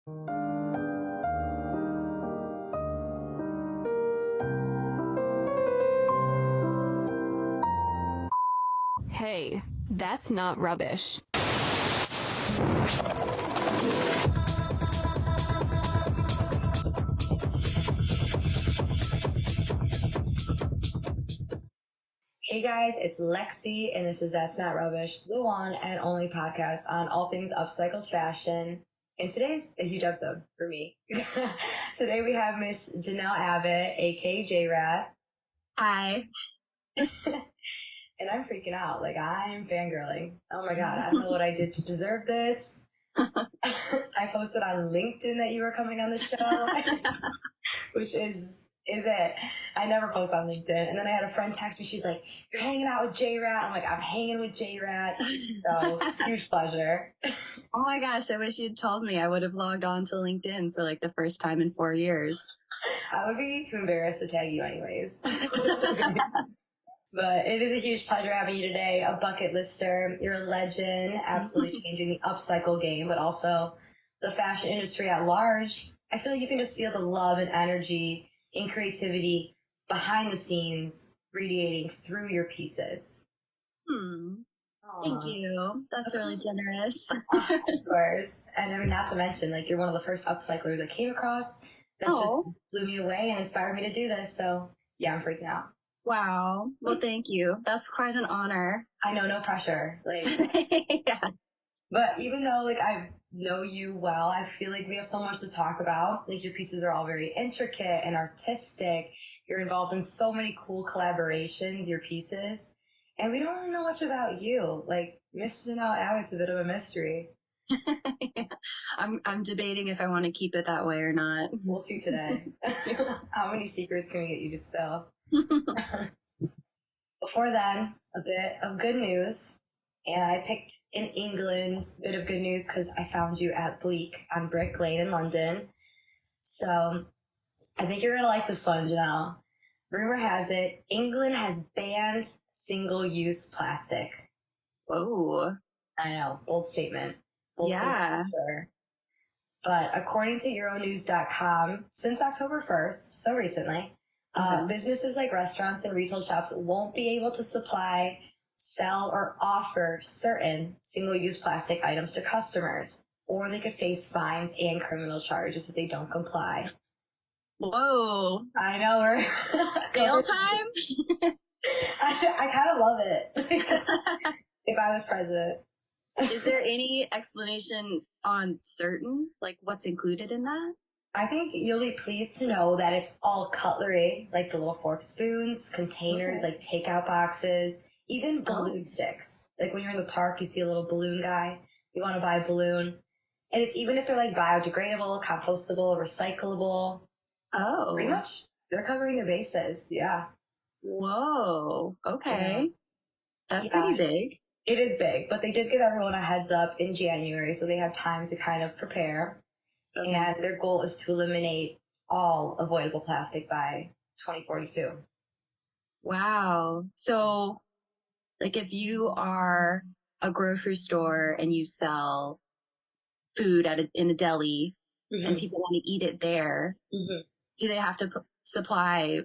Hey, that's not rubbish. Hey guys, it's Lexi, and this is That's Not Rubbish, the one and only podcast on all things upcycled fashion. And today's a huge episode for me. Today we have Miss Janelle Abbott, aka JRAT. Hi. And I'm freaking out. Like, I'm fangirling. Oh my God, I don't know what I did to deserve this. I posted on LinkedIn that you were coming on the show, which is it. I never post on LinkedIn. And then I had a friend text me. She's like, "You're hanging out with JRAT." I'm like, "I'm hanging with JRAT." So it's a huge pleasure. Oh my gosh, I wish you'd told me. I would have logged on to LinkedIn for like the first time in 4 years. I would be too embarrassed to tag you anyways. But it is a huge pleasure having you today, a bucket lister. You're a legend, absolutely changing the upcycle game, but also the fashion industry at large. I feel like you can just feel the love and energy and creativity behind the scenes radiating through your pieces. Thank you. That's really generous. Of course. And I mean, not to mention, like, you're one of the first upcyclers I came across that just blew me away and inspired me to do this. So yeah, I'm freaking out. Wow. Well, thank you. That's quite an honor. I know, no pressure. Like, Yeah. But even though, like, I know you well, I feel like we have so much to talk about. Like, your pieces are all very intricate and artistic. You're involved in so many cool collaborations, your pieces. And we don't really know much about you. Like, Miss Janelle Abbott's a bit of a mystery. Yeah. I'm debating if I want to keep it that way or not. We'll see today. How many secrets can we get you to spill? Before then, a bit of good news. And I picked in England a bit of good news because I found you at Bleak on Brick Lane in London. So I think you're going to like this one, Janelle. Rumor has it, England has banned single-use plastic. Whoa. I know, bold statement. Bold Yeah. statement, sure. But according to Euronews.com, since October 1st, so recently, businesses like restaurants and retail shops won't be able to supply, sell, or offer certain single-use plastic items to customers, or they could face fines and criminal charges if they don't comply. Whoa. I know, we're Jail time? I kind of love it. If I was president. Is there any explanation on certain, like what's included in that? I think you'll be pleased to know that it's all cutlery, like the little fork spoons, containers, like takeout boxes, even balloon sticks. Like when you're in the park, you see a little balloon guy. You want to buy a balloon. And it's even if they're like biodegradable, compostable, recyclable. Oh. Pretty much. They're covering their bases. Yeah. Whoa. Okay. Yeah. That's pretty big. It is big, but they did give everyone a heads up in January, so they have time to kind of prepare. Okay. And their goal is to eliminate all avoidable plastic by 2042. Wow. So, like, if you are a grocery store and you sell food in a deli and people want to eat it there, do they have to supply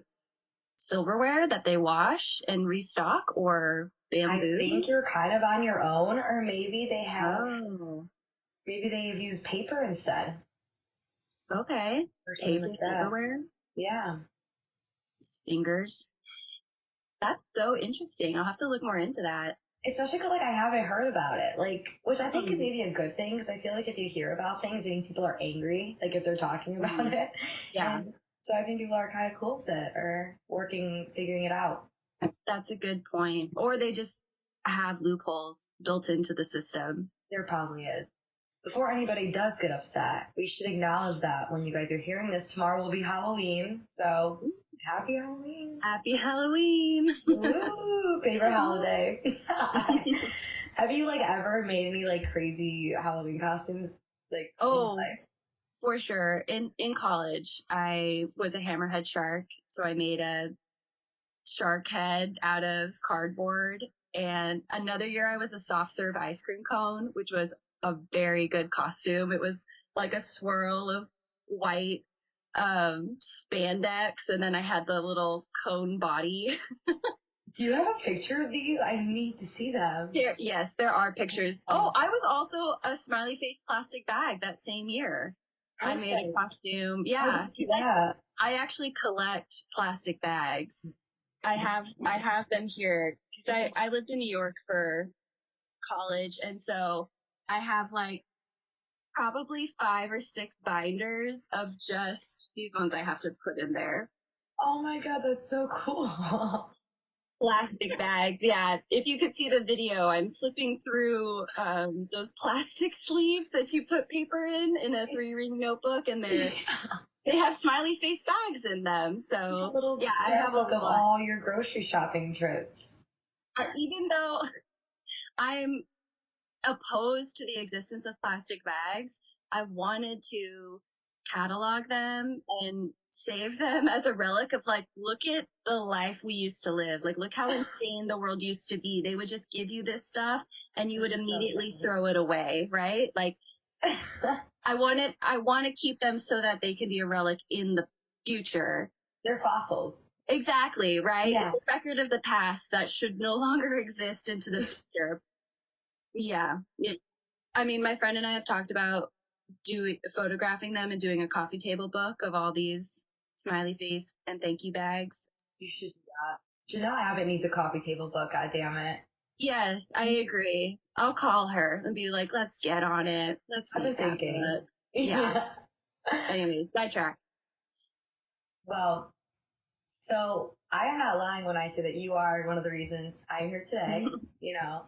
silverware that they wash and restock, or bamboo? I think you're kind of on your own, or maybe they have, maybe they've used paper instead. Okay. Or something like that. Silverware? Yeah. Fingers. That's so interesting. I'll have to look more into that. Especially because, like, I haven't heard about it. Like, which I think is maybe a good thing, because I feel like if you hear about things, it means people are angry, like, if they're talking about it. Yeah. And so I think people are kind of cool with it, or figuring it out. That's a good point. Or they just have loopholes built into the system. There probably is. Before anybody does get upset, we should acknowledge that when you guys are hearing this, tomorrow will be Halloween. So, happy Halloween. Happy Halloween. Woo! Favorite holiday. Have you, like, ever made any, like, crazy Halloween costumes? Like, for sure. In college, I was a hammerhead shark. So I made a shark head out of cardboard. And another year I was a soft serve ice cream cone, which was a very good costume. It was like a swirl of white spandex, and then I had the little cone body. Do you have a picture of these? I need to see them. Yes, there are pictures. Oh, I was also a smiley face plastic bag that same year. Perfect. I made a costume. How Yeah. did you do that? I actually collect plastic bags. I have them here because I lived in New York for college, and so I have like probably 5 or 6 binders of just these ones I have to put in there. Oh my god, that's so cool. Plastic bags, yeah. If you could see the video, I'm flipping through those plastic sleeves that you put paper in a 3-ring notebook, and they have smiley face bags in them. So A little yeah, I have a scrapbook of lot. all your grocery shopping trips. Even though I'm opposed to the existence of plastic bags, I wanted to catalog them and save them as a relic of like, look at the life we used to live. Like, look how insane the world used to be. They would just give you this stuff and you would immediately throw it away, right? Like, I want to keep them so that they can be a relic in the future. They're fossils. Exactly, right? Yeah. It's a record of the past that should no longer exist into the future. Yeah. I mean, my friend and I have talked about photographing them and doing a coffee table book of all these smiley face and thank you bags. You should do that. Janelle Abbott needs a coffee table book, god damn it. Yes, I agree. I'll call her and be like, let's get on it. I've been thinking. Yeah. Anyway, sidetrack. Well, so I am not lying when I say that you are one of the reasons I'm here today. You know,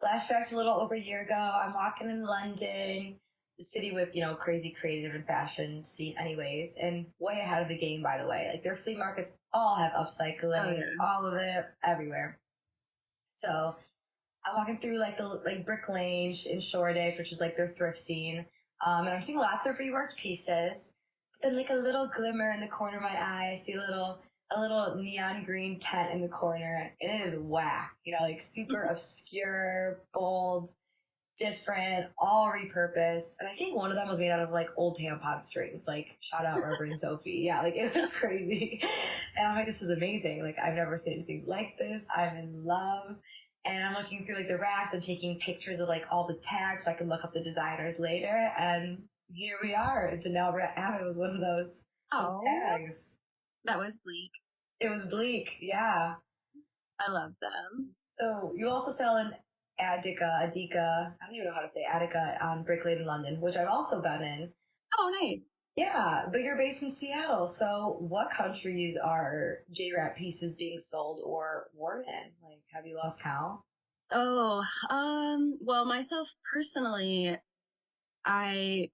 flashbacks a little over a year ago. I'm walking in London, the city with, you know, crazy creative and fashion scene anyways, and way ahead of the game, by the way. Like, their flea markets all have upcycling, all of it, everywhere. So I'm walking through like the Brick Lane in Shoreditch, which is like their thrift scene, and I'm seeing lots of reworked pieces. But then, like, a little glimmer in the corner of my eye, I see a little neon green tent in the corner, and it is whack. You know, like super obscure, bold, different, all repurposed. And I think one of them was made out of like old tampon strings. Like, shout out Reverend Sophie. Yeah, like, it was crazy. And I'm like, this is amazing. Like, I've never seen anything like this. I'm in love. And I'm looking through like the racks and taking pictures of like all the tags so I can look up the designers later. And here we are. Janelle Abbott was one of those tags. That was bleak. It was bleak, yeah. I love them. So you also sell in Adika, I don't even know how to say Attica on Brick Lane in London, which I've also been in. Oh, nice. Yeah, but you're based in Seattle. So what countries are JRAT pieces being sold or worn in? Like, have you lost count? Oh, well, myself personally, I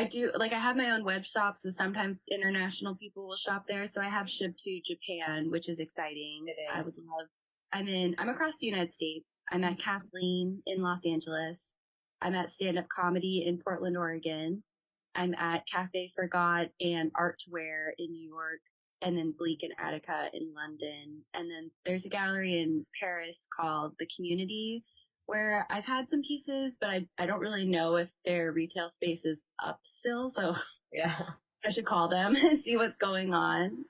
do, like, I have my own web shop, so sometimes international people will shop there. So I have shipped to Japan, which is exciting. It is. I would love. I'm across the United States. I'm at Kathleen in Los Angeles. I'm at Stand Up Comedy in Portland, Oregon. I'm at Cafe Forgot and Artware in New York, and then Bleak and Attica in London. And then there's a gallery in Paris called The Community, where I've had some pieces, but I don't really know if their retail space is up still. So yeah, I should call them and see what's going on.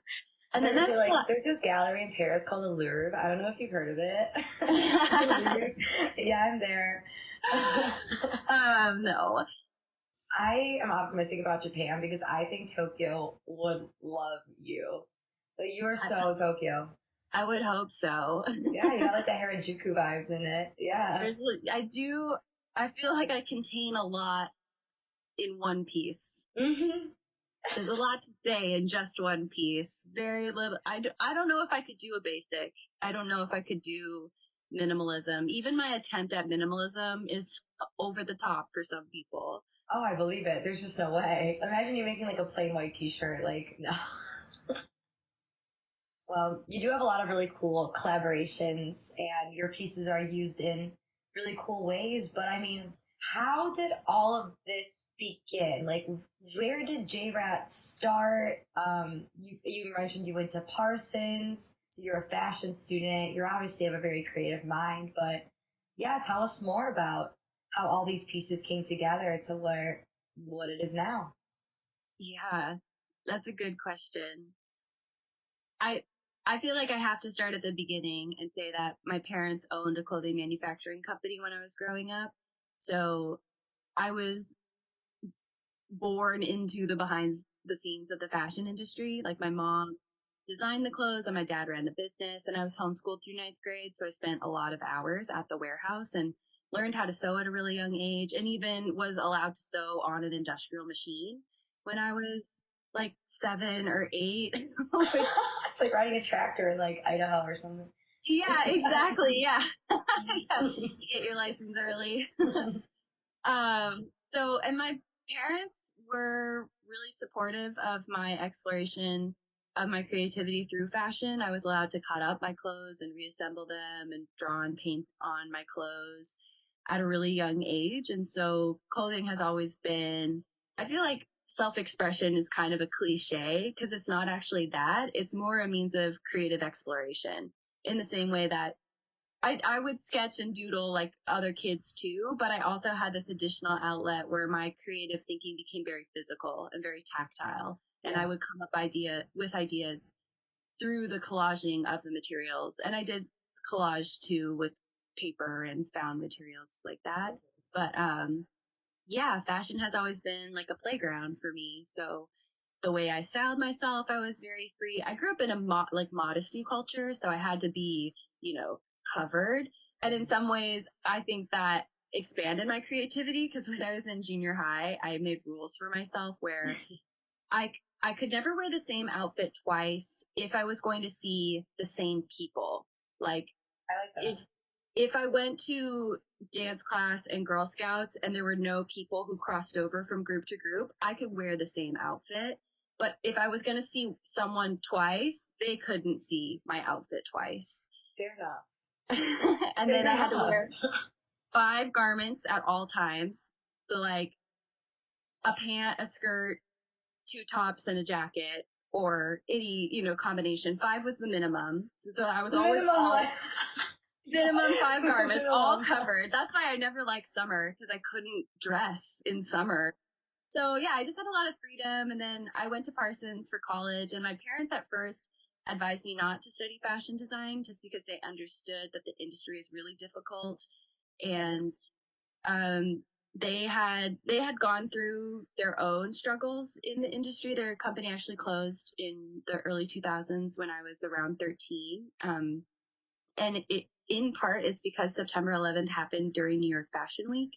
And then there's this gallery in Paris called the Louvre. I don't know if you've heard of it. Yeah, I'm there. No. I am optimistic about Japan because I think Tokyo would love you. Like, you are so Tokyo. I would hope so. Yeah, you got like the Harajuku vibes in it. Yeah. I feel like I contain a lot in one piece. Mm-hmm. There's a lot to say in just one piece. Very little. I don't know if I could do a basic. I don't know if I could do minimalism. Even my attempt at minimalism is over the top for some people. Oh, I believe it. There's just no way. Imagine you making like a plain white t-shirt. Like, no. Well, you do have a lot of really cool collaborations, and your pieces are used in really cool ways. But I mean, how did all of this begin? Like, where did JRAT start? You mentioned you went to Parsons, so you're a fashion student. You obviously have a very creative mind, but yeah, tell us more about how all these pieces came together to what it is now. Yeah, that's a good question. I feel like I have to start at the beginning and say that my parents owned a clothing manufacturing company when I was growing up. So I was born into the behind the scenes of the fashion industry. Like my mom designed the clothes and my dad ran the business, and I was homeschooled through ninth grade. So I spent a lot of hours at the warehouse and learned how to sew at a really young age, and even was allowed to sew on an industrial machine when I was like 7 or 8. It's like riding a tractor in like Idaho or something. Yeah, exactly. Yeah. Yeah. Get your license early. So, and my parents were really supportive of my exploration of my creativity through fashion. I was allowed to cut up my clothes and reassemble them and draw and paint on my clothes at a really young age. And so clothing has always been, I feel like self-expression is kind of a cliche because it's not actually that. It's more a means of creative exploration in the same way that I would sketch and doodle like other kids too, but I also had this additional outlet where my creative thinking became very physical and very tactile. And I would come up with ideas through the collaging of the materials. And I did collage too with paper and found materials like that. But yeah, fashion has always been like a playground for me. So the way I styled myself, I was very free. I grew up in a modesty culture, so I had to be, covered. And in some ways, I think that expanded my creativity because when I was in junior high, I made rules for myself where I could never wear the same outfit twice if I was going to see the same people. Like, I like that. if I went to dance class and Girl Scouts and there were no people who crossed over from group to group, I could wear the same outfit. But if I was going to see someone twice, they couldn't see my outfit twice. Fair enough. And then I had to wear 5 garments at all times. So like a pant, a skirt, 2 tops and a jacket, or any, combination. 5 was the minimum. So I was always minimum 5 garments, all covered. That's why I never liked summer because I couldn't dress in summer. So yeah, I just had a lot of freedom. And then I went to Parsons for college, and my parents at first advised me not to study fashion design just because they understood that the industry is really difficult. And they had gone through their own struggles in the industry. Their company actually closed in the early 2000s when I was around 13. And it, in part, it's because September 11th happened during New York Fashion Week.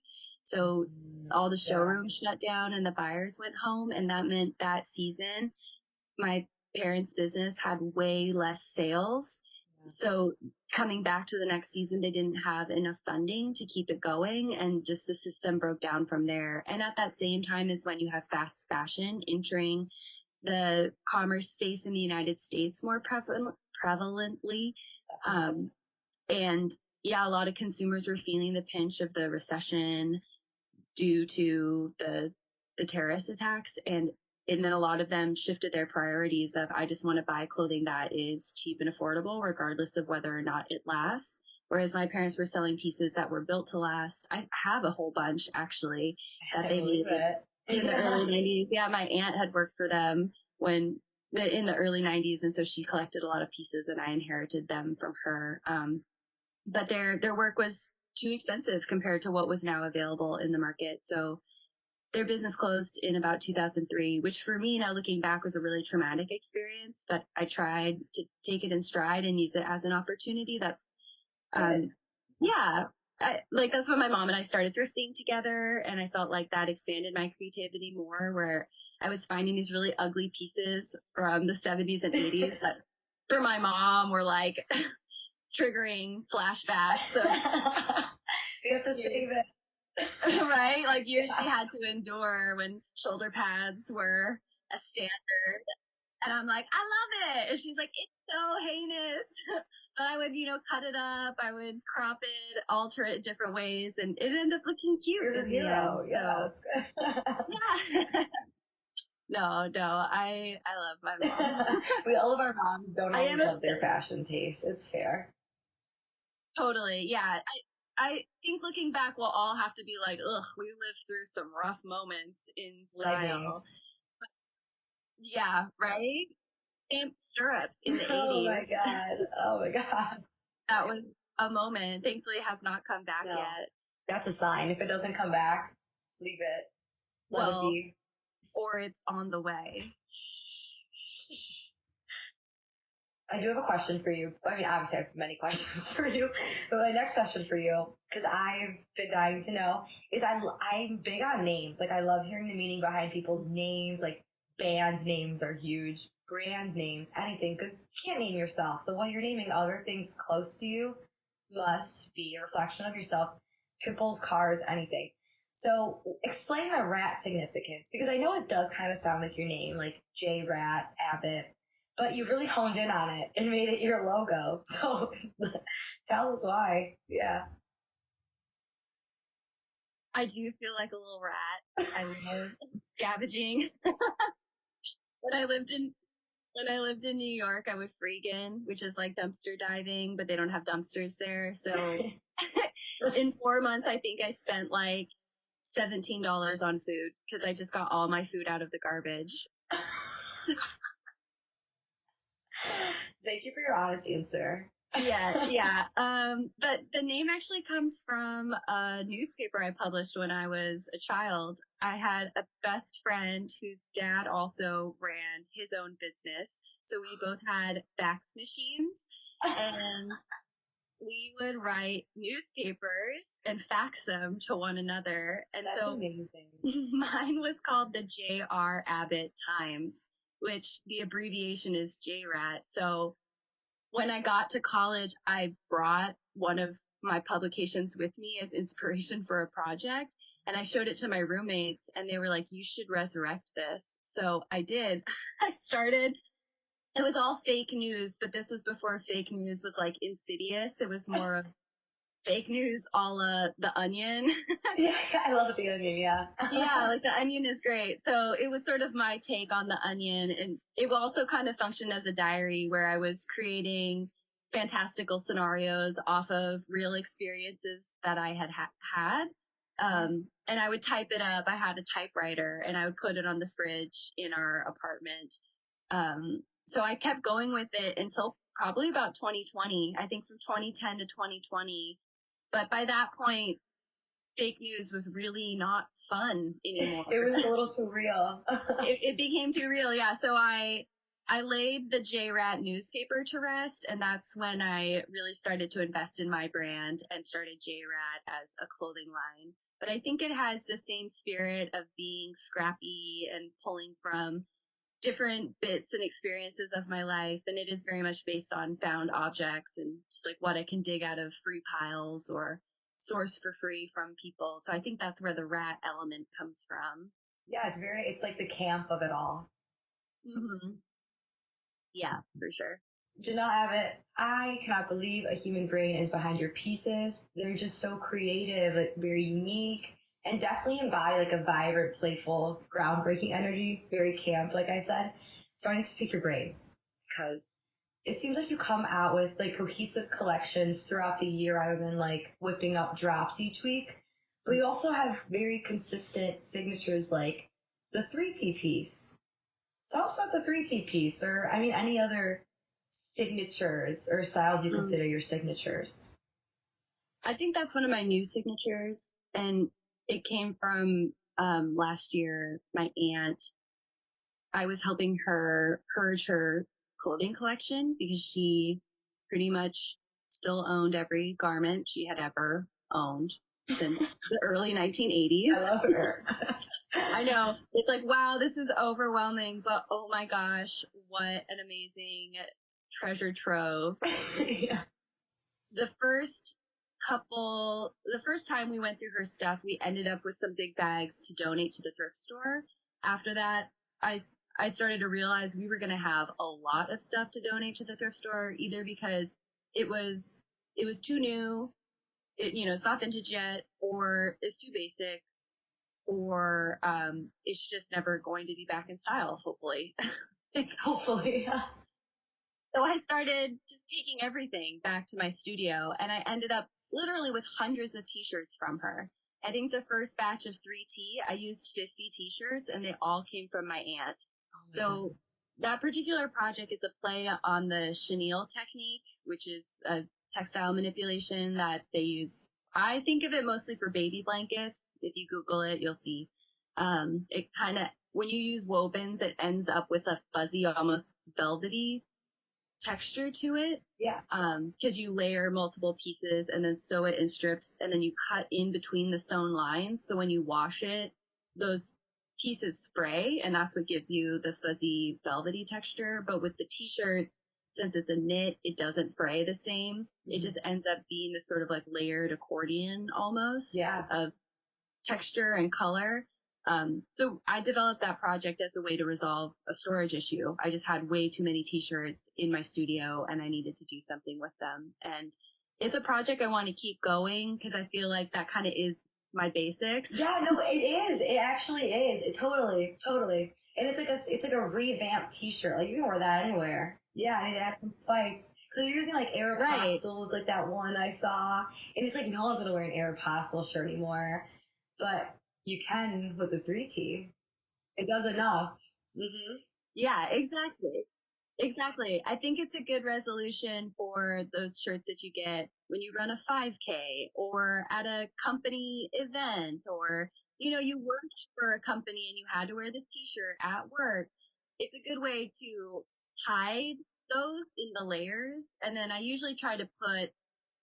So all the showrooms shut down and the buyers went home. And that meant that season, my parents' business had way less sales. So coming back to the next season, they didn't have enough funding to keep it going. And just the system broke down from there. And at that same time is when you have fast fashion entering the commerce space in the United States more prevalently. And yeah, a lot of consumers were feeling the pinch of the recession due to the terrorist attacks. And then a lot of them shifted their priorities of, I just want to buy clothing that is cheap and affordable, regardless of whether or not it lasts. Whereas my parents were selling pieces that were built to last. I have a whole bunch actually that they made in the early 90s. Yeah, my aunt had worked for them in the early 90s. And so she collected a lot of pieces and I inherited them from her. But their work was too expensive compared to what was now available in the market. So their business closed in about 2003, which for me now looking back was a really traumatic experience, but I tried to take it in stride and use it as an opportunity. That's, that's when my mom and I started thrifting together. And I felt like that expanded my creativity more, where I was finding these really ugly pieces from the 70s and 80s that for my mom were like triggering flashbacks. So, we have to save it. Right? Like years she had to endure when shoulder pads were a standard. And I'm like, I love it. And she's like, it's so heinous. But I would, cut it up. I would crop it, alter it different ways. And it ended up looking cute. You're a hero. Yeah, that's good. Yeah. No, I love my mom. All of our moms don't always love their fashion taste. It's fair. Totally. Yeah. I think looking back, we'll all have to be like, ugh, we lived through some rough moments in style. Leggings. Yeah, right? Same stirrups in the 80s. Oh my God. Oh my God. That was a moment. Thankfully, it has not come back yet. That's a sign. If it doesn't come back, leave it. Let it be. Or it's on the way. I do have a question for you. I mean, obviously I have many questions for you, but my next question for you, because I've been dying to know, is I'm big on names. Like, I love hearing the meaning behind people's names. Like, band names are huge, brand names, anything, because you can't name yourself. So while you're naming other things close to you, must be a reflection of yourself. Pimples, cars, anything. So explain the rat significance, because I know it does kind of sound like your name, like JRAT, Abbott, but you really honed in on it and made it your logo. So tell us why. Yeah. I do feel like a little rat. I love scavenging. When I lived in New York, I would freegan, which is like dumpster diving, but they don't have dumpsters there. So in 4 months, I think I spent like $17 on food because I just got all my food out of the garbage. Thank you for your honest answer. Yeah. But the name actually comes from a newspaper I published when I was a child. I had a best friend whose dad also ran his own business. So we both had fax machines and we would write newspapers and fax them to one another. And That's so amazing. Mine was called the J.R. Abbott Times, which the abbreviation is JRAT. So when I got to college, I brought one of my publications with me as inspiration for a project. And I showed it to my roommates and they were like, you should resurrect this. So I did. It was all fake news, but this was before fake news was like insidious. It was more of fake news a la The Onion. Yeah, I love The Onion, yeah. Yeah, like The Onion is great. So it was sort of my take on The Onion. And it also kind of functioned as a diary where I was creating fantastical scenarios off of real experiences that I had had. And I would type it up. I had a typewriter and I would put it on the fridge in our apartment. So I kept going with it until probably about 2020. I think from 2010 to 2020. But by that point, fake news was really not fun anymore. It was a little too real. It became too real, yeah. So I laid the JRAT newspaper to rest, and that's when I really started to invest in my brand and started JRAT as a clothing line. But I think it has the same spirit of being scrappy and pulling from different bits and experiences of my life, and it is very much based on found objects and just like what I can dig out of free piles or source for free from people. So I think that's where the rat element comes from. Yeah, it's like the camp of it all. Mm-hmm. Yeah, for sure. Janelle Abbott, I cannot believe a human brain is behind your pieces. They're just so creative, like very unique, and definitely embody like a vibrant, playful, groundbreaking energy. Very camp, like I said. So I need to pick your brains because it seems like you come out with like cohesive collections throughout the year rather than like whipping up drops each week. But you also have very consistent signatures like the 3T piece. Tell us about the 3T piece, or I mean, any other signatures or styles you consider your signatures. I think that's one of my new signatures, and it came from last year. My aunt, I was helping her purge her clothing collection because she pretty much still owned every garment she had ever owned since the early 1980s. I love her. I know. It's like, wow, this is overwhelming, but oh my gosh, what an amazing treasure trove. Yeah. The first time we went through her stuff, we ended up with some big bags to donate to the thrift store. After that, I started to realize we were going to have a lot of stuff to donate to the thrift store, either because it was too new, it's not vintage yet, or it's too basic, or it's just never going to be back in style, hopefully. Hopefully, yeah. So I started just taking everything back to my studio, and I ended up literally with hundreds of t-shirts from her. I think the first batch of 3T, I used 50 t-shirts and they all came from my aunt. So that particular project is a play on the chenille technique, which is a textile manipulation that they use. I think of it mostly for baby blankets. If you Google it, you'll see. It kind of, when you use wovens, it ends up with a fuzzy, almost velvety texture to it. Yeah. Because you layer multiple pieces and then sew it in strips, and then you cut in between the sewn lines. So when you wash it, those pieces spray, and that's what gives you the fuzzy, velvety texture. But with the t-shirts, since it's a knit, it doesn't fray the same. It just ends up being this sort of like layered accordion almost of texture and color. So I developed that project as a way to resolve a storage issue. I just had way too many t-shirts in my studio and I needed to do something with them. And it's a project I want to keep going because I feel like that kind of is my basics. Yeah, no, it is. It actually is. It totally. And it's like a revamped t-shirt. Like you can wear that anywhere. Yeah, and it adds some spice. Because you're using like Aeropostale was like that one I saw. And it's like no one's gonna wear an Aeropostale shirt anymore. But you can with the 3T. It does enough. Mm-hmm. Yeah, exactly. I think it's a good resolution for those shirts that you get when you run a 5K or at a company event, or, you know, you worked for a company and you had to wear this t-shirt at work. It's a good way to hide those in the layers. And then I usually try to put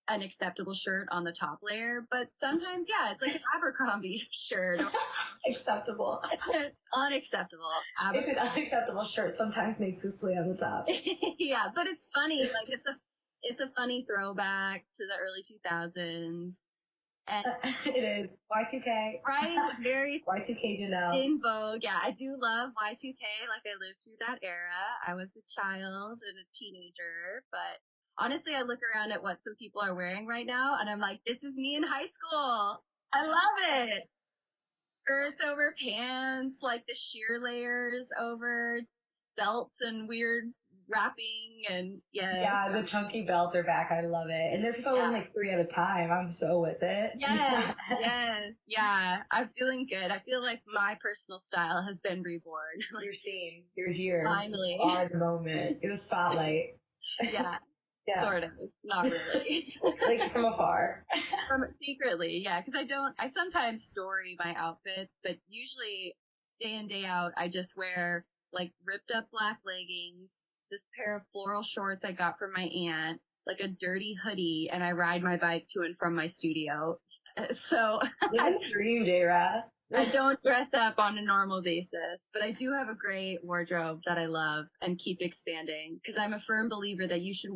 an acceptable shirt on the top layer, but sometimes, it's like an Abercrombie shirt. Acceptable. Unacceptable. It's an unacceptable shirt. Sometimes makes its way on the top. Yeah, but it's funny. Like it's a funny throwback to the early 2000s. And it is. Y2K. Right? Very Y2K Janelle. in vogue. Yeah, I do love Y2K. Like I lived through that era. I was a child and a teenager, but honestly, I look around at what some people are wearing right now, and I'm like, this is me in high school. I love it. Skirts over pants, like the sheer layers over belts and weird wrapping, and Yeah, the chunky belts are back. I love it. And they're people wearing like 3 at a time. I'm so with it. Yes. Yeah. I'm feeling good. I feel like my personal style has been reborn. You're seen. You're here. Finally. You are the moment. In the spotlight. Yeah. Yeah. Sort of. Not really. Like from afar. From secretly, yeah. Because I sometimes story my outfits, but usually day in, day out, I just wear like ripped up black leggings, this pair of floral shorts I got from my aunt, like a dirty hoodie, and I ride my bike to and from my studio. So Living the dream, JRAT. I don't dress up on a normal basis, but I do have a great wardrobe that I love and keep expanding because I'm a firm believer that you should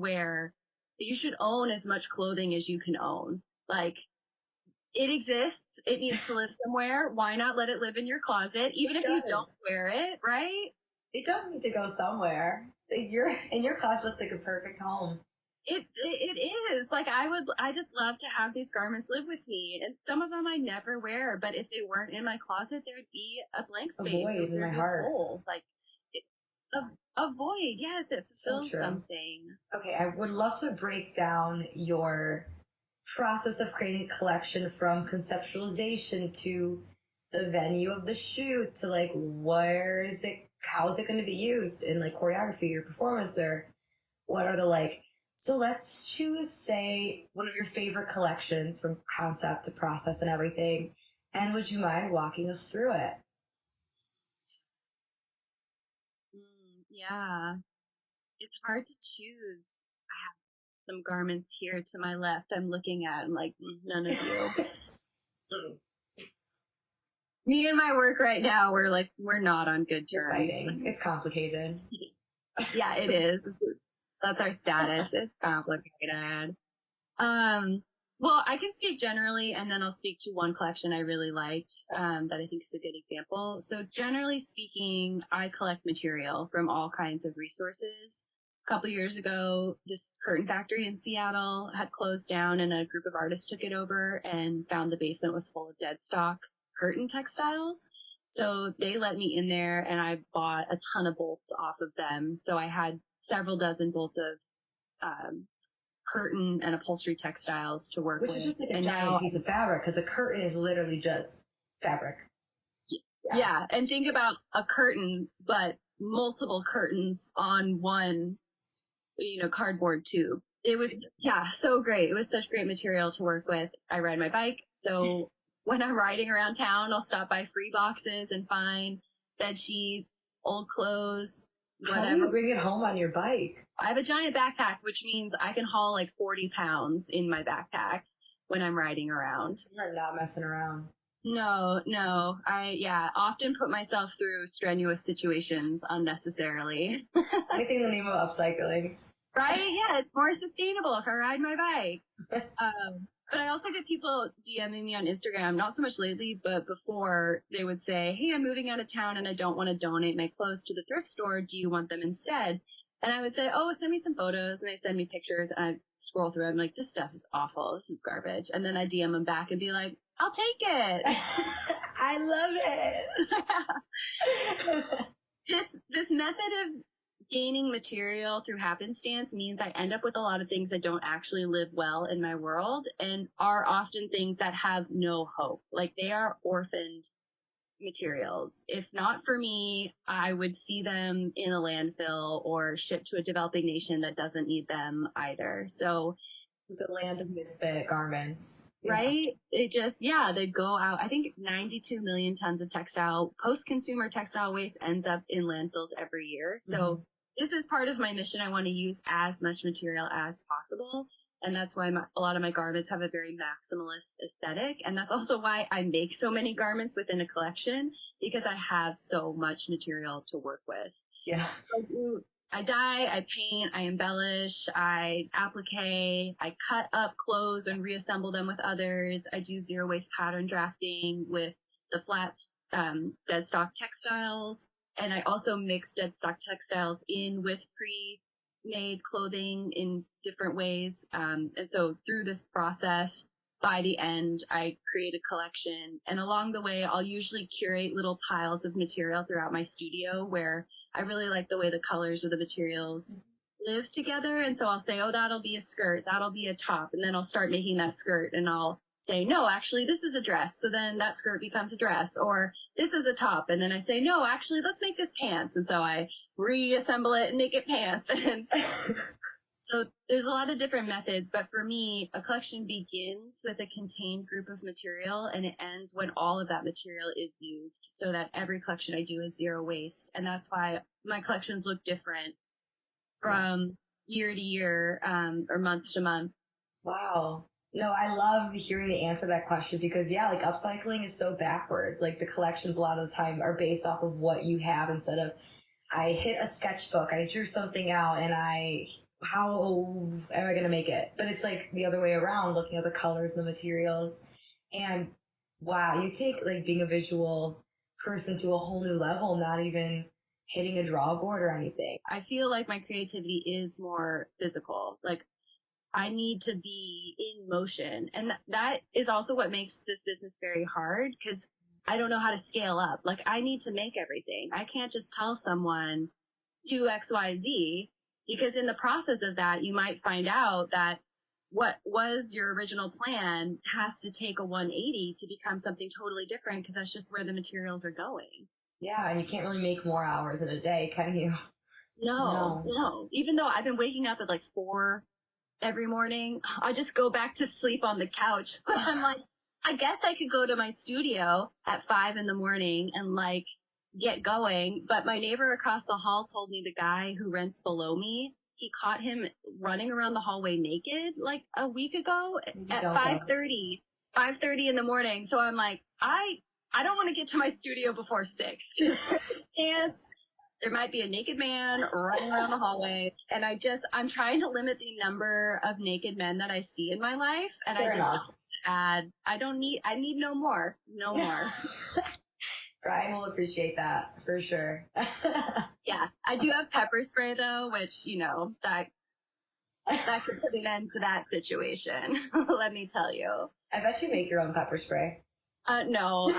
own as much clothing as you can own. Like, it exists. It needs to live somewhere. Why not let it live in your closet, even if you don't wear it, right? It does need to go somewhere. Your closet looks like a perfect home. It is. Like I just love to have these garments live with me. And some of them I never wear, but if they weren't in my closet, there'd be a blank space. A void in my heart. Hole. Like a void. Yes, it fulfills something. Okay, I would love to break down your process of creating a collection from conceptualization to the venue of the shoot to like how is it going to be used in like choreography or performance, or what are the like. So let's choose, say, one of your favorite collections from concept to process and everything. And would you mind walking us through it? Yeah. It's hard to choose. I have some garments here to my left I'm looking at. I'm like, none of you. Me and my work right now, we're not on good terms. It's complicated. Yeah, it is. That's our status. It's complicated. Well, I can speak generally, and then I'll speak to one collection I really liked that I think is a good example. So generally speaking, I collect material from all kinds of resources. A couple years ago, this curtain factory in Seattle had closed down, and a group of artists took it over and found the basement was full of dead stock curtain textiles. So they let me in there, and I bought a ton of bolts off of them. So I had several dozen bolts of curtain and upholstery textiles to work with. Which is just like a giant piece of fabric, because a curtain is literally just fabric. Yeah, and think about a curtain, but multiple curtains on one, cardboard tube. It was, so great. It was such great material to work with. I ride my bike, so when I'm riding around town, I'll stop by free boxes and find bed sheets, old clothes, whatever. How do you bring it home on your bike? I have a giant backpack, which means I can haul like 40 pounds in my backpack when I'm riding around. You're not messing around. No. I often put myself through strenuous situations unnecessarily. Anything in the name of upcycling. Right? Yeah, it's more sustainable if I ride my bike. But I also get people DMing me on Instagram, not so much lately, but before they would say, hey, I'm moving out of town and I don't want to donate my clothes to the thrift store. Do you want them instead? And I would say, oh, send me some photos. And they send me pictures and I scroll through. I'm like, this stuff is awful. This is garbage. And then I DM them back and be like, I'll take it. I love it. This method of gaining material through happenstance means I end up with a lot of things that don't actually live well in my world and are often things that have no hope. Like they are orphaned materials. If not for me, I would see them in a landfill or shipped to a developing nation that doesn't need them either. So the land of misfit garments. Right? It just, they go out. I think 92 million tons of post-consumer textile waste ends up in landfills every year. So this is part of my mission. I want to use as much material as possible. And that's why a lot of my garments have a very maximalist aesthetic. And that's also why I make so many garments within a collection, because I have so much material to work with. Yeah. I dye, I paint, I embellish, I applique, I cut up clothes and reassemble them with others. I do zero waste pattern drafting with the flat dead stock textiles. And I also mix dead stock textiles in with pre-made clothing in different ways. And so through this process, by the end, I create a collection. And along the way, I'll usually curate little piles of material throughout my studio where I really like the way the colors of the materials live together. And so I'll say, oh, that'll be a skirt, that'll be a top. And then I'll start making that skirt and I'll say, no, actually, this is a dress. So then that skirt becomes a dress, or this is a top. And then I say, no, actually, let's make this pants. And so I reassemble it and make it pants. And so there's a lot of different methods. But for me, a collection begins with a contained group of material and it ends when all of that material is used, so that every collection I do is zero waste. And that's why my collections look different from year to year or month to month. Wow. No, I love hearing the answer to that question because, like upcycling is so backwards. Like the collections a lot of the time are based off of what you have instead of I hit a sketchbook, I drew something out and how am I going to make it? But it's like the other way around, looking at the colors and the materials. And wow, you take like being a visual person to a whole new level, not even hitting a draw board or anything. I feel like my creativity is more physical. Like I need to be in motion. And that is also what makes this business very hard because I don't know how to scale up. Like I need to make everything. I can't just tell someone do X, Y, Z, because in the process of that, you might find out that what was your original plan has to take a 180 to become something totally different because that's just where the materials are going. Yeah, and you can't really make more hours in a day, can you? No. Even though I've been waking up at like 4 every morning, I just go back to sleep on the couch. I'm like, I guess I could go to my studio at 5 in the morning and like get going. But my neighbor across the hall told me the guy who rents below me, he caught him running around the hallway naked like a week ago at 5:30 in the morning. So I'm like, I don't want to get to my studio before 6. There might be a naked man running around the hallway. And I'm trying to limit the number of naked men that I see in my life. And Fair enough. I need no more. Brian will appreciate that for sure. Yeah. I do have pepper spray though, which, that could put an end to that situation. Let me tell you. I bet you make your own pepper spray. No,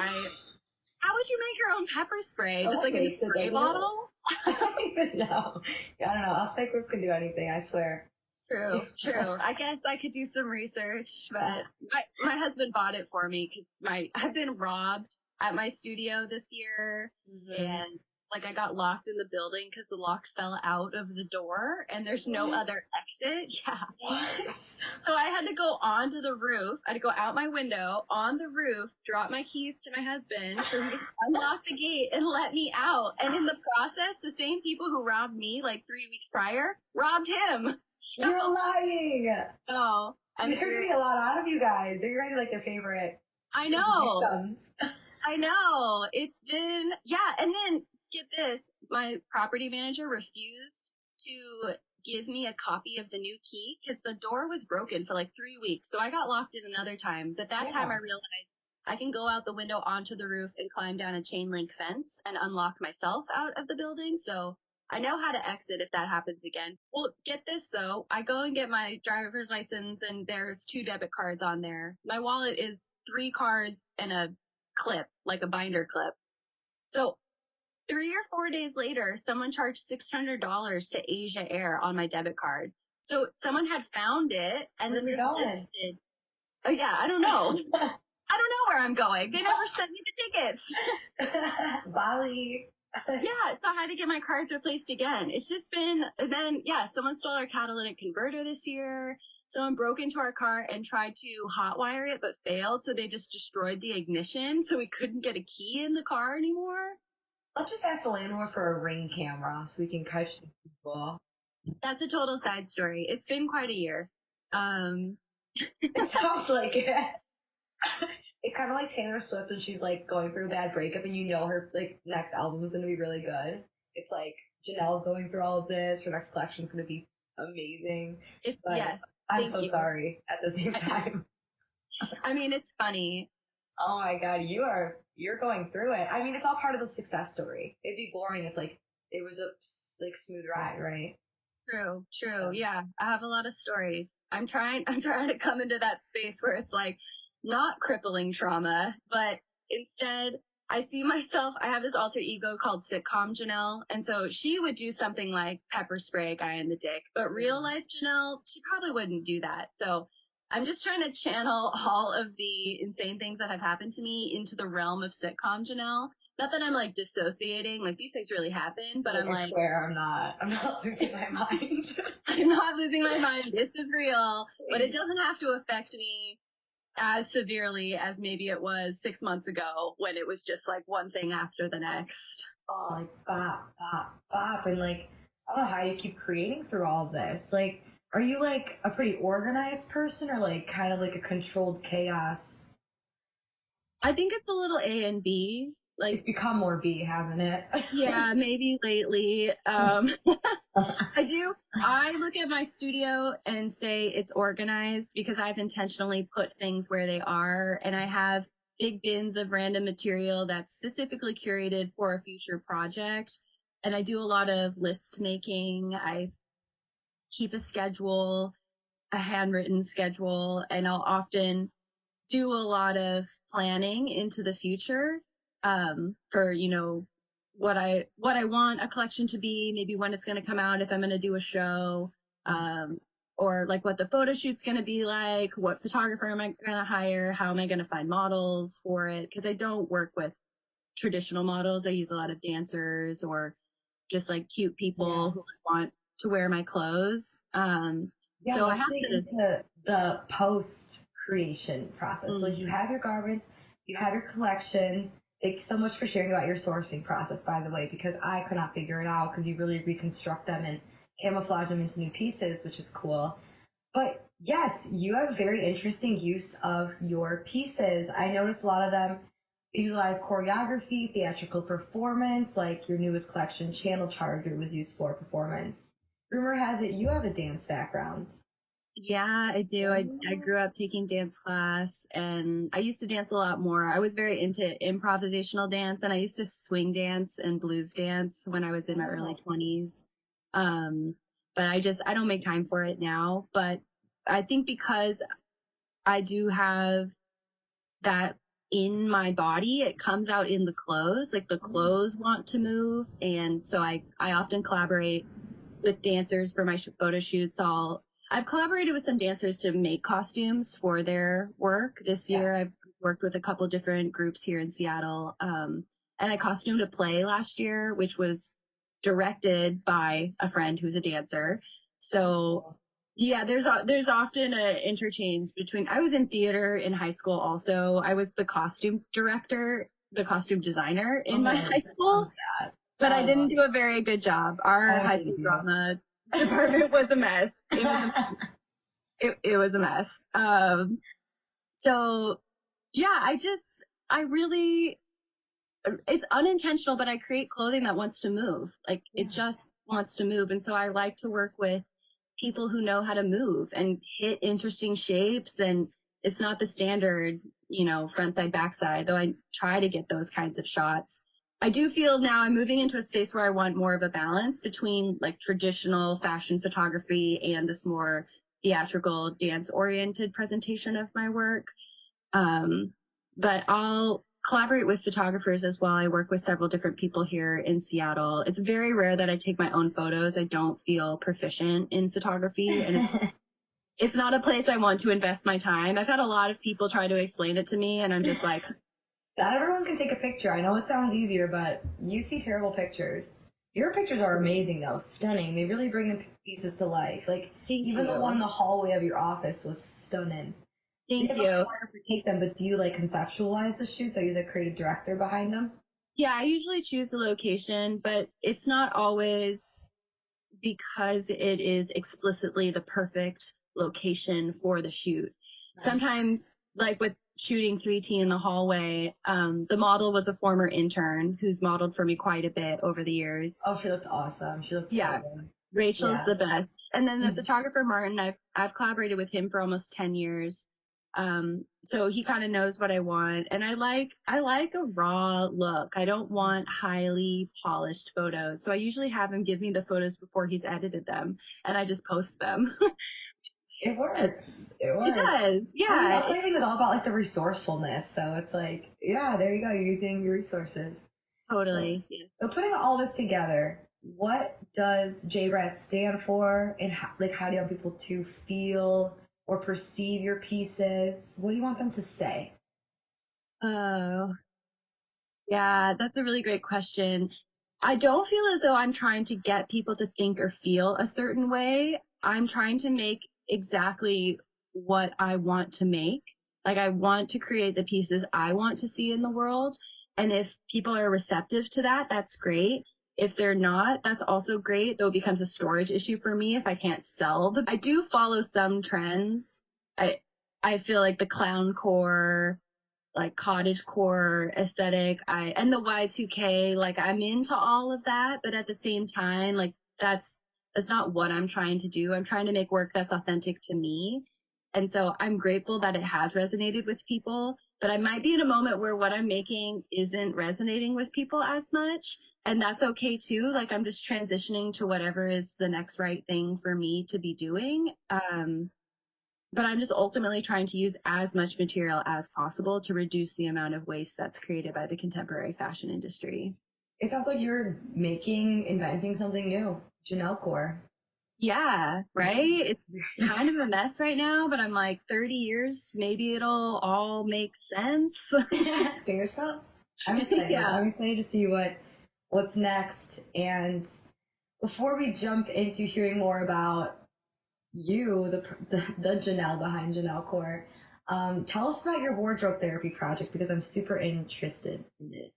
how would you make your own pepper spray? Just like a spray bottle? I don't even know. I don't know. Upcyclers can do anything, I swear. True. I guess I could do some research, but my husband bought it for me because I've been robbed at my studio this year, and like I got locked in the building because the lock fell out of the door and there's no other exit. Yeah. What? So I had to go onto the roof. I had to go out my window on the roof, drop my keys to my husband for him to unlock the gate and let me out. And in the process, the same people who robbed me like 3 weeks prior robbed him. So, You're lying. no, They're getting a lot out of you guys. They're guys like their favorite. I know. Victims. I know. It's been, yeah. And then get this, my property manager refused to give me a copy of the new key because the door was broken for like 3 weeks. So I got locked in another time. But that time I realized I can go out the window onto the roof and climb down a chain link fence and unlock myself out of the building. So I know how to exit if that happens again. Well, get this though. I go and get my driver's license and there's 2 debit cards on there. My wallet is 3 cards and a clip, like a binder clip. So 3 or 4 days later, someone charged $600 to Asia Air on my debit card. So someone had found it and then just listed. Oh yeah, I don't know. I don't know where I'm going. They never sent me the tickets. Bali. Yeah, so I had to get my cards replaced again. It's just been, and then, yeah, someone stole our catalytic converter this year. Someone broke into our car and tried to hotwire it, but failed. So they just destroyed the ignition. So we couldn't get a key in the car anymore. Let's just ask the landlord for a Ring camera so we can catch these people. That's a total side story. It's been quite a year. It sounds like it. It's kind of like Taylor Swift when she's like going through a bad breakup and you know her like next album is going to be really good. It's like Janelle's going through all of this. Her next collection is going to be amazing. Yes. I'm so sorry at the same time. I mean, it's funny. Oh my God, you're going through it. I mean, it's all part of the success story. It'd be boring if like it was a like smooth ride, right? True. Yeah, I have a lot of stories. I'm trying to come into that space where it's like not crippling trauma, but instead I see myself, I have this alter ego called Sitcom Janelle. And so she would do something like pepper spray a guy in the dick, but real life Janelle, she probably wouldn't do that. So I'm just trying to channel all of the insane things that have happened to me into the realm of sitcom Janelle. Not that I'm like dissociating, like these things really happen, but I'm I like, swear I'm not losing my mind. I'm not losing my mind. This is real, but it doesn't have to affect me as severely as maybe it was 6 months ago when it was just like one thing after the next. Oh, like bop, bop, bop. And like, I don't know how you keep creating through all of this. Like, are you like a pretty organized person or like kind of like a controlled chaos? I think it's a little A and B. Like it's become more B, hasn't it? Yeah, maybe lately. I look at my studio and say it's organized because I've intentionally put things where they are, and I have big bins of random material that's specifically curated for a future project. And I do a lot of list making. I keep a schedule, a handwritten schedule, and I'll often do a lot of planning into the future for, you know, what I want a collection to be, maybe when it's going to come out, if I'm going to do a show, or like what the photo shoot's going to be like, what photographer am I going to hire, how am I going to find models for it? Because I don't work with traditional models. I use a lot of dancers or just like cute people who want to wear my clothes. So I have to into the post creation process. So you have your garments, you have your collection. Thanks so much for sharing about your sourcing process, by the way, because I could not figure it out because you really reconstruct them and camouflage them into new pieces, which is cool. But yes, you have very interesting use of your pieces. I noticed a lot of them utilize choreography, theatrical performance, like your newest collection, Channel Charger, was used for performance. Rumor has it you have a dance background. Yeah, I do. I grew up taking dance class, and I used to dance a lot more. I was very into improvisational dance, and I used to swing dance and blues dance when I was in my early 20s. But I don't make time for it now. But I think because I do have that in my body, it comes out in the clothes. Like the clothes want to move, and so I often collaborate with dancers for my photo shoots. I've collaborated with some dancers to make costumes for their work. This year, I've worked with a couple different groups here in Seattle. And I costumed a play last year, which was directed by a friend who's a dancer. So yeah, there's often an interchange between. I was in theater in high school also. I was the costume director, the costume designer in my high school, but I didn't do a very good job. Our high school drama department was a mess. It was a mess. So yeah, I really, it's unintentional, but I create clothing that wants to move. Like it just wants to move. And so I like to work with people who know how to move and hit interesting shapes. And it's not the standard, front side, back side, though I try to get those kinds of shots. I do feel now I'm moving into a space where I want more of a balance between like traditional fashion photography and this more theatrical dance oriented presentation of my work. But I'll collaborate with photographers as well. I work with several different people here in Seattle. It's very rare that I take my own photos. I don't feel proficient in photography, and it's not a place I want to invest my time. I've had a lot of people try to explain it to me, and I'm just like, not everyone can take a picture. I know it sounds easier, but you see terrible pictures. Your pictures are amazing, though. Stunning. They really bring the pieces to life. Like, even the one in the hallway of your office was stunning. Thank you. You. Have to take them, but do you like conceptualize the shoots? Are you the creative director behind them? Yeah, I usually choose the location, but it's not always because it is explicitly the perfect location for the shoot. Sometimes, like with shooting 3T in the hallway, the model was a former intern who's modeled for me quite a bit over the years. Oh, she looked awesome. She looked so good. Rachel's the best. And then the photographer Martin, I've collaborated with him for almost 10 years. So he kind of knows what I want, and I like a raw look. I don't want highly polished photos. So I usually have him give me the photos before he's edited them, and I just post them. It works. It It does. Yeah. I mean, also, I think it's all about like the resourcefulness. So it's like, yeah, there you go. You're using your resources. Totally. So putting all this together, what does JRAT stand for, and how do you want people to feel or perceive your pieces? What do you want them to say? Oh, yeah, that's a really great question. I don't feel as though I'm trying to get people to think or feel a certain way. I'm trying to make exactly what I want to make. Like I want to create the pieces I want to see in the world. And if people are receptive to that, that's great. If they're not, that's also great, though it becomes a storage issue for me if I can't sell them. I do follow some trends. I feel like the clown core, like cottage core aesthetic, and the Y2K, like I'm into all of that, but at the same time, like that's not what I'm trying to do. I'm trying to make work that's authentic to me. And so I'm grateful that it has resonated with people, but I might be in a moment where what I'm making isn't resonating with people as much. And that's okay too. Like I'm just transitioning to whatever is the next right thing for me to be doing. But I'm just ultimately trying to use as much material as possible to reduce the amount of waste that's created by the contemporary fashion industry. It sounds like you're inventing something new. Janelle core. Yeah, right? It's kind of a mess right now, but I'm like 30 years, maybe it'll all make sense. Fingers crossed. I'm excited. I'm excited to see what's next. And before we jump into hearing more about you, the Janelle behind Janelle Core, tell us about your wardrobe therapy project, because I'm super interested in it.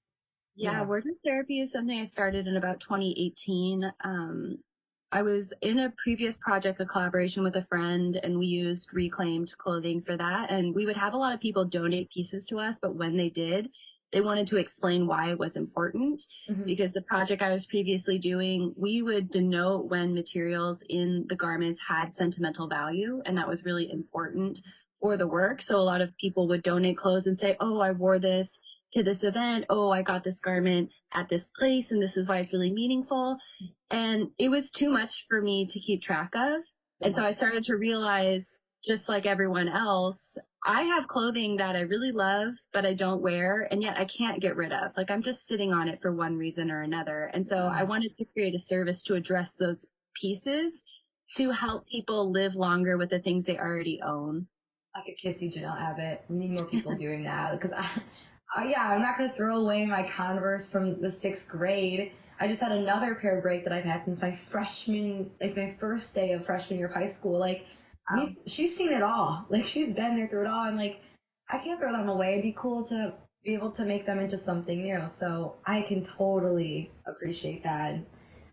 Yeah, wardrobe therapy is something I started in about 2018. I was in a previous project, a collaboration with a friend, and we used reclaimed clothing for that. And we would have a lot of people donate pieces to us, but when they did, they wanted to explain why it was important. Because the project I was previously doing, we would denote when materials in the garments had sentimental value, and that was really important for the work. So a lot of people would donate clothes and say, oh, I wore this to this event. Oh, I got this garment at this place, and this is why it's really meaningful. And it was too much for me to keep track of. And so I started to realize, just like everyone else, I have clothing that I really love, but I don't wear, and yet I can't get rid of. Like I'm just sitting on it for one reason or another. And so I wanted to create a service to address those pieces to help people live longer with the things they already own. I could kiss you, Janelle Abbott. We need more people doing that because yeah, I'm not going to throw away my Converse from the 6th grade. I just had another pair of break that I've had since my my first day of freshman year of high school. Like, she's seen it all. Like, she's been there through it all. And like, I can't throw them away. It'd be cool to be able to make them into something new. So I can totally appreciate that.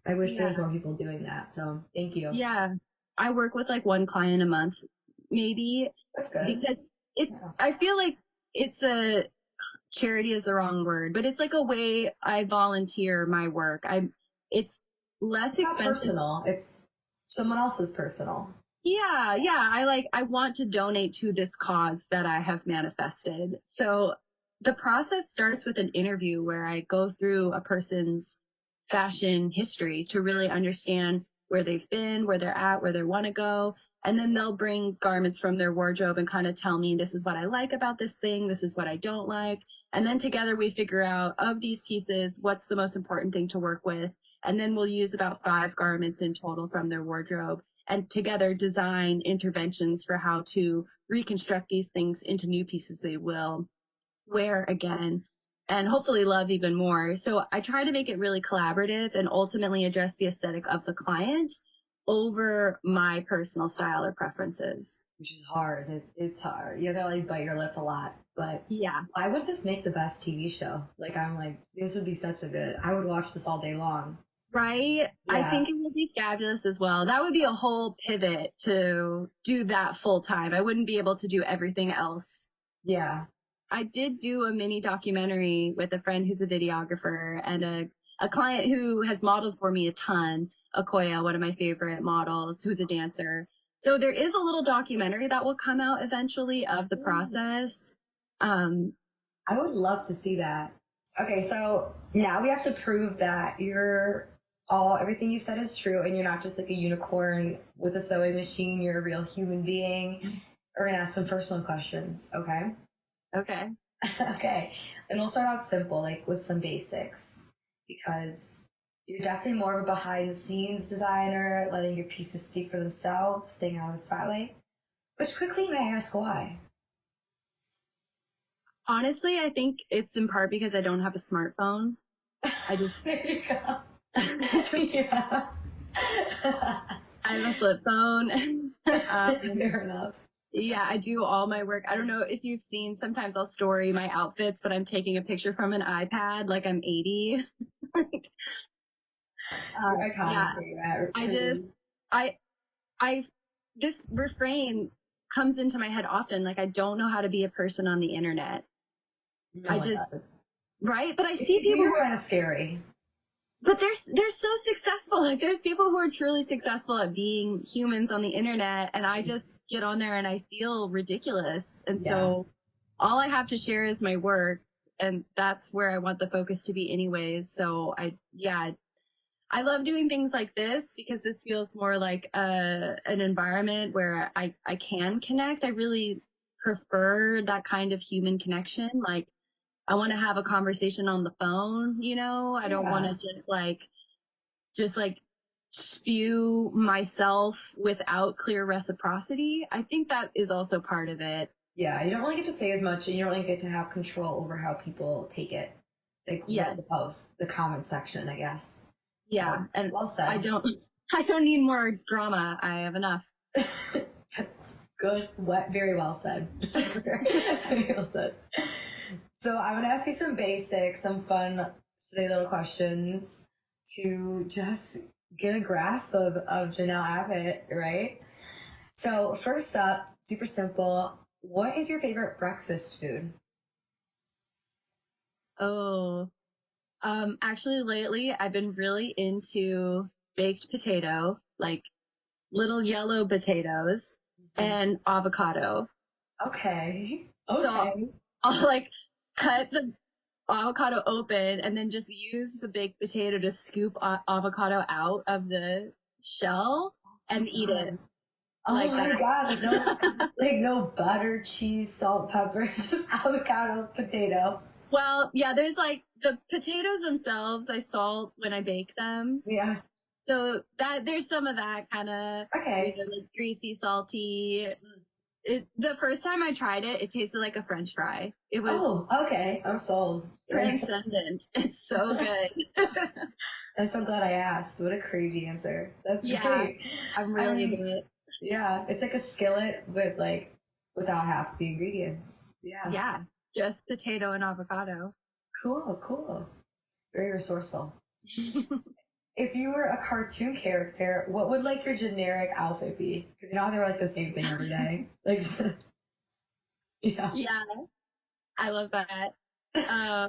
I wish there was more people doing that. So thank you. Yeah. I work with like one client a month, maybe. That's good. Because I feel like it's charity is the wrong word, but it's like a way I volunteer my work. It's less expensive. Not personal. It's someone else's personal. Yeah. I want to donate to this cause that I have manifested. So the process starts with an interview where I go through a person's fashion history to really understand where they've been, where they're at, where they want to go. And then they'll bring garments from their wardrobe and kind of tell me, this is what I like about this thing. This is what I don't like. And then together we figure out, of these pieces, what's the most important thing to work with. And then we'll use about 5 garments in total from their wardrobe and together design interventions for how to reconstruct these things into new pieces they will wear again and hopefully love even more. So I try to make it really collaborative and ultimately address the aesthetic of the client over my personal style or preferences. Which is hard. It's hard. You have to like bite your lip a lot. But yeah, why would this make the best TV show? Like, I'm like, this would be such a good, I would watch this all day long. Right? Yeah. I think it would be fabulous as well. That would be a whole pivot to do that full time. I wouldn't be able to do everything else. Yeah. I did do a mini documentary with a friend who's a videographer and a client who has modeled for me a ton, Okoya, one of my favorite models, who's a dancer. So there is a little documentary that will come out eventually of the process. I would love to see that. Okay, so now we have to prove that everything you said is true and you're not just like a unicorn with a sewing machine, you're a real human being. We're gonna ask some personal questions, okay? Okay. Okay, and we'll start out simple, like with some basics, because you're definitely more of a behind-the-scenes designer, letting your pieces speak for themselves, staying out of the spotlight. Which quickly may I ask why? Honestly, I think it's in part because I don't have a smartphone. There you go. Yeah. I have a flip phone. Fair enough. Yeah, I do all my work. I don't know if you've seen, sometimes I'll story my outfits, but I'm taking a picture from an iPad like I'm 80. This refrain comes into my head often. Like, I don't know how to be a person on the internet. Right? But I see people who are kind of scary. But they're so successful. Like, there's people who are truly successful at being humans on the internet, and I just get on there and I feel ridiculous. And so all I have to share is my work, and that's where I want the focus to be anyways. So I love doing things like this because this feels more like an environment where I can connect. I really prefer that kind of human connection. Like, I want to have a conversation on the phone, you know? I don't want to just spew myself without clear reciprocity. I think that is also part of it. Yeah, you don't really get to say as much, and you don't really get to have control over how people take it. Like, the post, the comment section, I guess. Yeah, so, and well said. I don't need more drama. I have enough. Good, very well said. Very well said. So I'm going to ask you some basics, some fun, silly little questions to just get a grasp of Janelle Abbott, right? So first up, super simple, what is your favorite breakfast food? Oh, actually lately I've been really into baked potato, like little yellow potatoes and avocado. Okay. So I'll like cut the avocado open and then just use the baked potato to scoop avocado out of the shell and eat it. Oh like my gosh, no butter, cheese, salt, pepper, just avocado, potato. Well, yeah, there's like the potatoes themselves I salt when I bake them. Yeah. So that there's some of that kind of Okay. like greasy, salty. The first time I tried it, it tasted like a French fry. It was okay. I'm sold. transcendent. It's so good. I'm so glad I asked. What a crazy answer. That's great. I'm really I mean, into it. Yeah, it's like a skillet with like without half the ingredients. Yeah, just potato and avocado. Cool. Very resourceful. If you were a cartoon character, what would like your generic outfit be? Because you know how they're like the same thing every day. Like, yeah. Yeah, I love that. I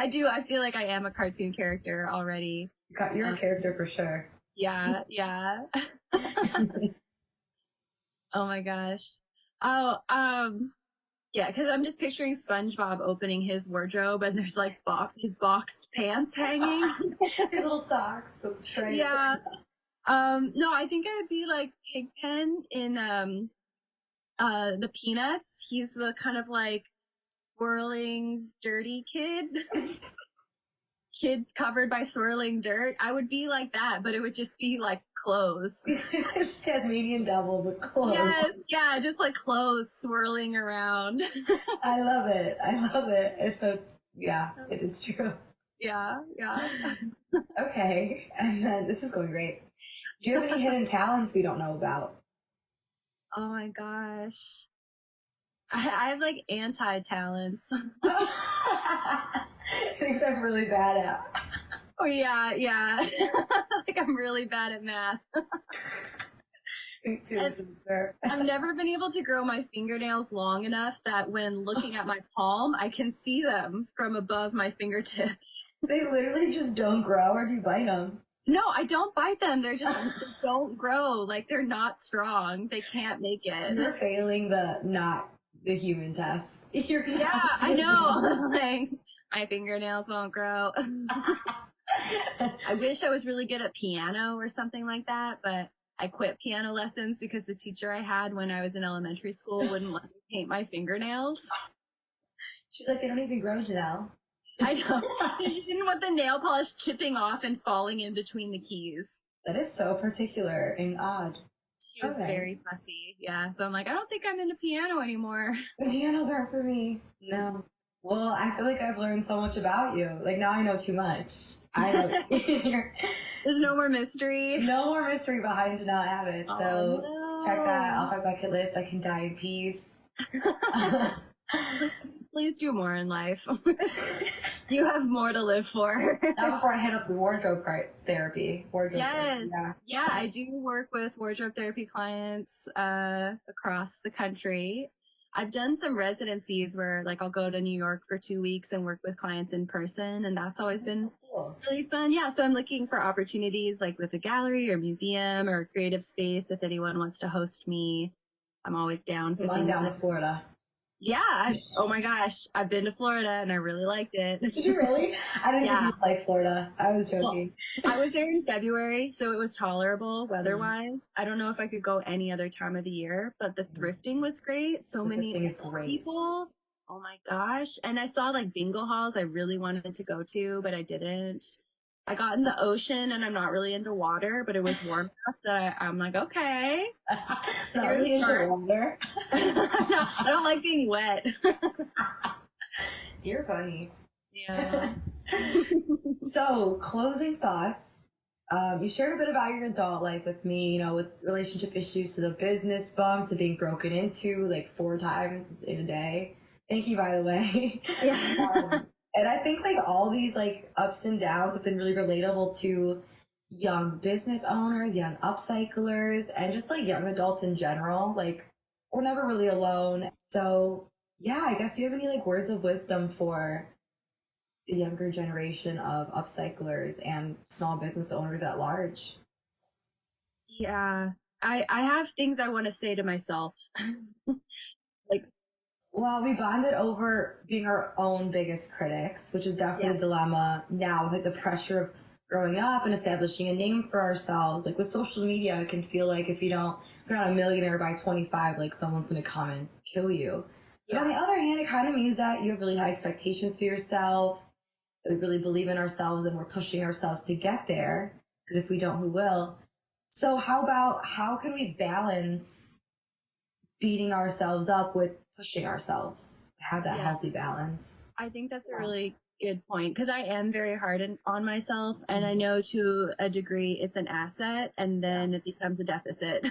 do. I feel like I am a cartoon character already. You're a character for sure. Yeah. Oh my gosh. Oh, yeah, because I'm just picturing SpongeBob opening his wardrobe and there's like his boxed pants hanging. His little socks. That's strange. Yeah. No, I think I'd be like Pigpen in the Peanuts. He's the kind of like swirling dirty kid covered by swirling dirt. I would be like that, but it would just be like clothes. Tasmanian devil, but clothes. Yeah, just like clothes swirling around. I love it. It's it is true. Yeah. Okay, and then this is going great. Do you have any hidden talents we don't know about? Oh my gosh. I have like anti-talents. Things I'm really bad at. Oh yeah. Like I'm really bad at math. Me too, sister. I've never been able to grow my fingernails long enough that when looking at my palm, I can see them from above my fingertips. They literally just don't grow, or do you bite them? No, I don't bite them. They don't grow. Like they're not strong. They can't make it. You're failing the human test. I know. Like my fingernails won't grow. I wish I was really good at piano or something like that, but I quit piano lessons because the teacher I had when I was in elementary school wouldn't let me paint my fingernails. She's like, they don't even grow, Janelle. I know. She didn't want the nail polish chipping off and falling in between the keys. That is so particular and odd. She was very fussy. Yeah, so I'm like, I don't think I'm into piano anymore. The pianos aren't for me. No. Well, I feel like I've learned so much about you. Like, now I know too much. I know. There's no more mystery. No more mystery behind Janelle Abbott. So check that off my bucket list. I can die in peace. Please do more in life. You have more to live for. Not before I head up the wardrobe therapy. Yes. Yeah, I do work with wardrobe therapy clients across the country. I've done some residencies where like I'll go to New York for 2 weeks and work with clients in person, and that's always been so cool. Really fun. Yeah, so I'm looking for opportunities like with a gallery or museum or creative space. If anyone wants to host me, I'm always down for I'm down to Florida. Yeah. Oh my gosh. I've been to Florida and I really liked it. Did you really? I didn't think you like Florida. I was joking. Well, I was there in February, so it was tolerable weather-wise. I don't know if I could go any other time of the year, but the thrifting was great. So many people. Oh my gosh. And I saw like bingo halls I really wanted to go to, but I didn't. I got in the ocean and I'm not really into water, but it was warm enough that I'm like, okay. Not really into water. I don't like being wet. You're funny. Yeah. So, closing thoughts. You shared a bit about your adult life with me, you know, with relationship issues to the business bumps to being broken into like 4 times in a day. Thank you, by the way. Yeah. And I think like all these like ups and downs have been really relatable to young business owners, young upcyclers, and just like young adults in general. Like we're never really alone. So yeah, I guess do you have any like words of wisdom for the younger generation of upcyclers and small business owners at large? Yeah. I have things I want to say to myself. Well, we bonded over being our own biggest critics, which is definitely a dilemma now with like the pressure of growing up and establishing a name for ourselves. Like with social media, it can feel like if you're not a millionaire by 25, like someone's going to come and kill you. But on the other hand, it kind of means that you have really high expectations for yourself. that we really believe in ourselves and we're pushing ourselves to get there. Because if we don't, who will? So how can we balance beating ourselves up with pushing ourselves? Have that healthy balance. I think that's a really good point, because I am very hard on myself, and I know to a degree it's an asset, and then it becomes a deficit.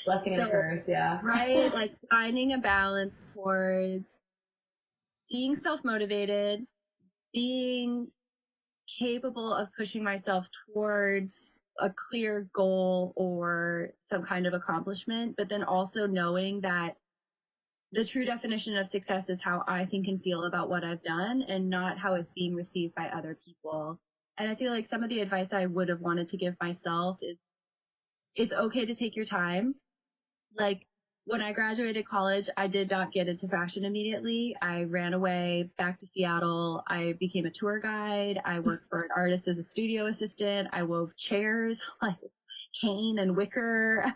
Blessing and a curse, yeah. Right? Like finding a balance towards being self-motivated, being capable of pushing myself towards a clear goal or some kind of accomplishment, but then also knowing that the true definition of success is how I think and feel about what I've done and not how it's being received by other people. And I feel like some of the advice I would have wanted to give myself is it's okay to take your time. Like when I graduated college, I did not get into fashion immediately. I ran away back to Seattle. I became a tour guide. I worked for an artist as a studio assistant. I wove chairs like cane and wicker.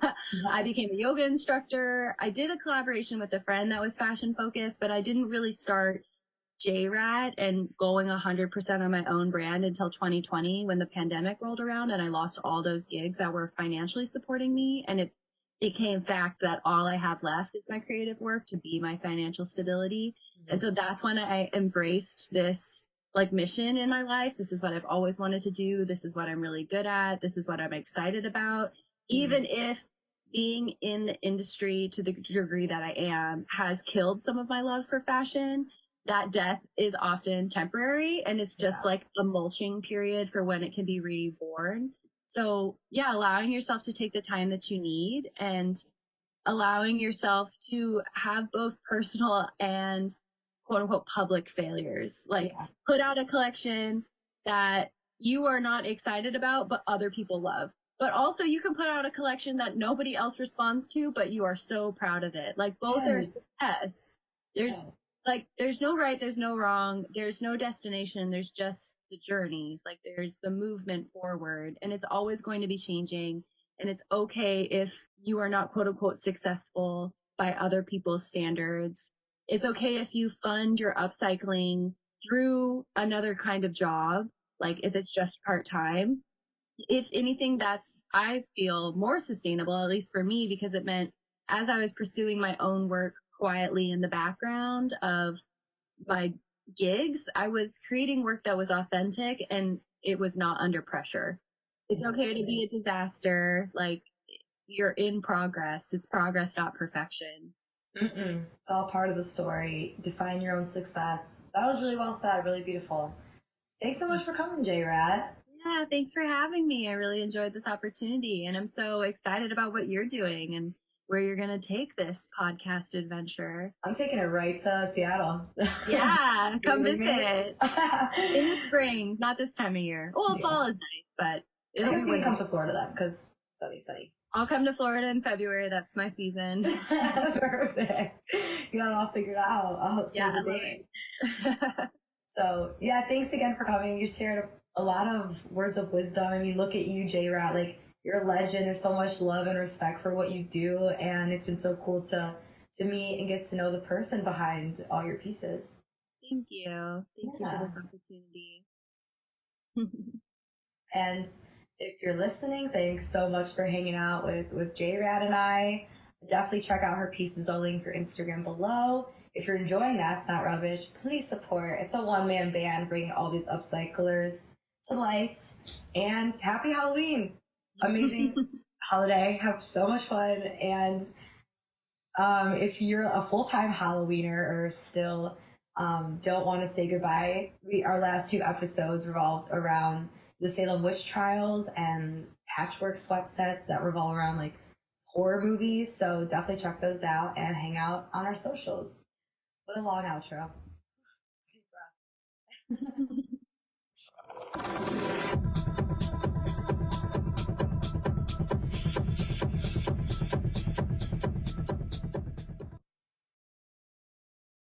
I became a yoga instructor. I did a collaboration with a friend that was fashion focused, but I didn't really start JRAT and going 100% on my own brand until 2020 when the pandemic rolled around and I lost all those gigs that were financially supporting me. And it became fact that all I have left is my creative work to be my financial stability. And so that's when I embraced this like mission in my life. This is what I've always wanted to do. This is what I'm really good at. This is what I'm excited about. Even if being in the industry to the degree that I am has killed some of my love for fashion, that death is often temporary and it's just like a mulching period for when it can be reborn. So yeah, allowing yourself to take the time that you need and allowing yourself to have both personal and quote unquote public failures. Like put out a collection that you are not excited about, but other people love. But also you can put out a collection that nobody else responds to, but you are so proud of it. Like both are success. There's no right, there's no wrong, there's no destination, there's just the journey. Like there's the movement forward and it's always going to be changing. And it's okay if you are not quote unquote successful by other people's standards. It's okay if you fund your upcycling through another kind of job, like if it's just part-time. If anything, that's, I feel, more sustainable, at least for me, because it meant as I was pursuing my own work quietly in the background of my gigs, I was creating work that was authentic and it was not under pressure. It's okay to be a disaster. Like you're in progress. It's progress, not perfection. It's all part of the story. Define your own success. That was really well said. Really beautiful. Thanks so much for coming, JRAT. Yeah, thanks for having me. I really enjoyed this opportunity and I'm so excited about what you're doing and where you're going to take this podcast adventure. I'm taking it right to Seattle. Yeah, come visit. In the spring, not this time of year. Well, fall is nice, but I guess you can come to Florida then, because it's sunny. I'll come to Florida in February. That's my season. Perfect. You got it all figured out. I'll see the date. So, yeah, thanks again for coming. You shared a lot of words of wisdom. I mean, look at you, JRAT. Like, you're a legend. There's so much love and respect for what you do, and it's been so cool to meet and get to know the person behind all your pieces. Thank you. Thank you for this opportunity. And if you're listening, thanks so much for hanging out with JRAT and I. Definitely check out her pieces. I'll link her Instagram below. If you're enjoying That's Not Rubbish, please support. It's a one-man band bringing all these upcyclers to light. And happy Halloween. Amazing holiday. Have so much fun. And if you're a full-time Halloweener or still don't want to say goodbye, our last 2 episodes revolved around the Salem witch trials and patchwork sweat sets that revolve around like horror movies. So definitely check those out and hang out on our socials. What a long outro. Deep breath.